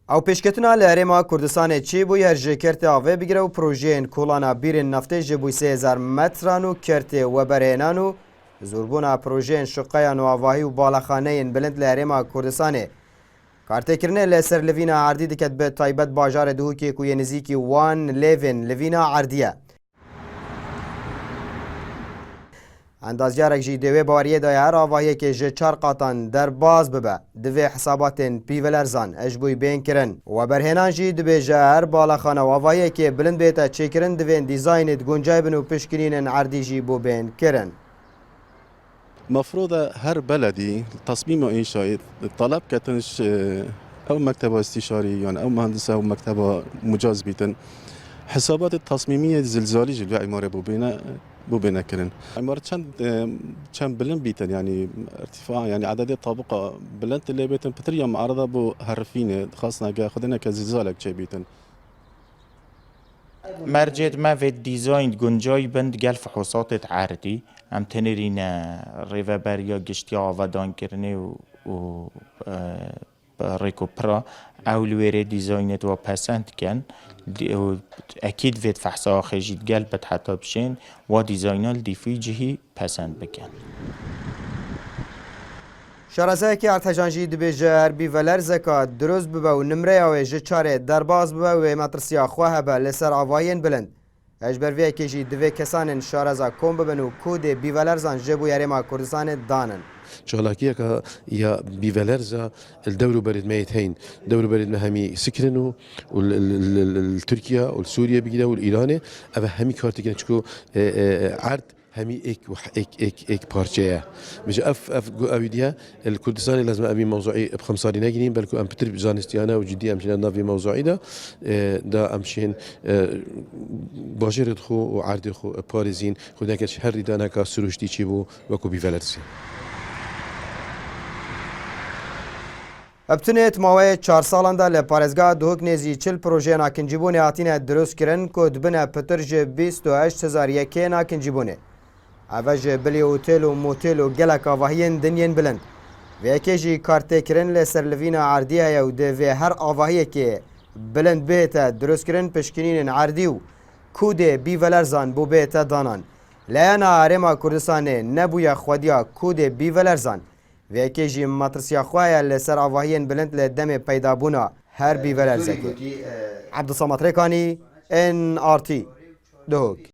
او پیشکتنا لهرما کردستان چی بو هرجه کرته آوه بگیره و پروژین کولانا بیرین نفته جبوی 3000 مترانو کرته و برهنانو زوربونا پروژین شقیان و آواهی و بالاخانه بلند لهرما کردستانه کارته کرنه لسر لوینا عردی دکت به تایبت باجار دهوکی کوی نزیکی وان لیوین لوینا عردیه اندازیارک جی دوی باریه دای هر آواهی که جه 4 قاطان در باز ببه دوی حساباتن پیولرزان اجبوی بین کرن و برهنان جی دوی جه هر بالاخانه و آواهی که بلند بیتا چه کرن دوی دیزاینت گنجای بن و پشکرین عردی جی بو بین کرن. مفروض هر بلدي تصميم وإنشاء طلب كتنش أو مكتبة استشاري يعني أو مهندس أو مكتبة مجاز بيتن حسابات التصميمية الزلزالية جل عمارة بو بينا كرن عمارة كان بلند بيتن يعني ارتفاع يعني عدد طابقة بلند اللي بيتن بتريا معرضة بو هرفينة خاصنا جا خدنا كزلزالك شي بيتن مرجت ما في الديزاين جنجاي بند قال فحوصات عردي ام تنرين ريفابريا قشتيا ودان كرني و ريكو برا او لويري ديزاينت و بسنت كان اكيد فيت فحصا خجيت قلبت حتى بشين و ديزاينال دي في جهي بسنت بكن شارزه که ارتجانجی دبیجه هر بیولر زکات دروز ببه و نمره او جه چاره درباز ببه و مترسیا خواه به لسر آواین بلند. اجبرویه که جی دوی کسان شارزه کم ببن و کود بیولر زن جبو یارما کردستان دانن. شغلكية يا بيفالرزا الدولة برد ما يتهين دولة برد ما همي سكرنو والتركيا والسوريا بيجدا والإيراني أبا همي كارتكنا شكو عرض همي إك بارشة مش أف أبيديها الكردستاني لازم أبي موضوعي بخمساري ناجنين بلكو أم بتر بزانستيانا وجدي أمشينا نافي موضوعي دا أمشين باجر خو وعرض خو باريزين خدنا كش هر ردانا كسروشتي تشيبو وكو بيفالرزي ابتنیت ماوی 4 سالان دا لپارزگاه دوک نیزی 40 پروژه ناکنجیبونه هاتینه دروست کرن که دبنه پترج 28,001 ناکنجیبونه. اوج بلی اوتل و موتل و گلک آواهین دنین بلند. و اکیجی کارته کرن لسر لوین عردیه یا دوی هر آواهی که بلند بیتا دروست کرن پشکنین عردی و کود بیولرزان بو بیتا دانان. لیانا عرما کردستانه نبویا خودیا کود بیولرزان. و اکیجی مترسیا خواه لسر آواهین بلند لدم پیدا بونا هر بیولر زکی. عبدالصمد ریکانی NRT دهوک.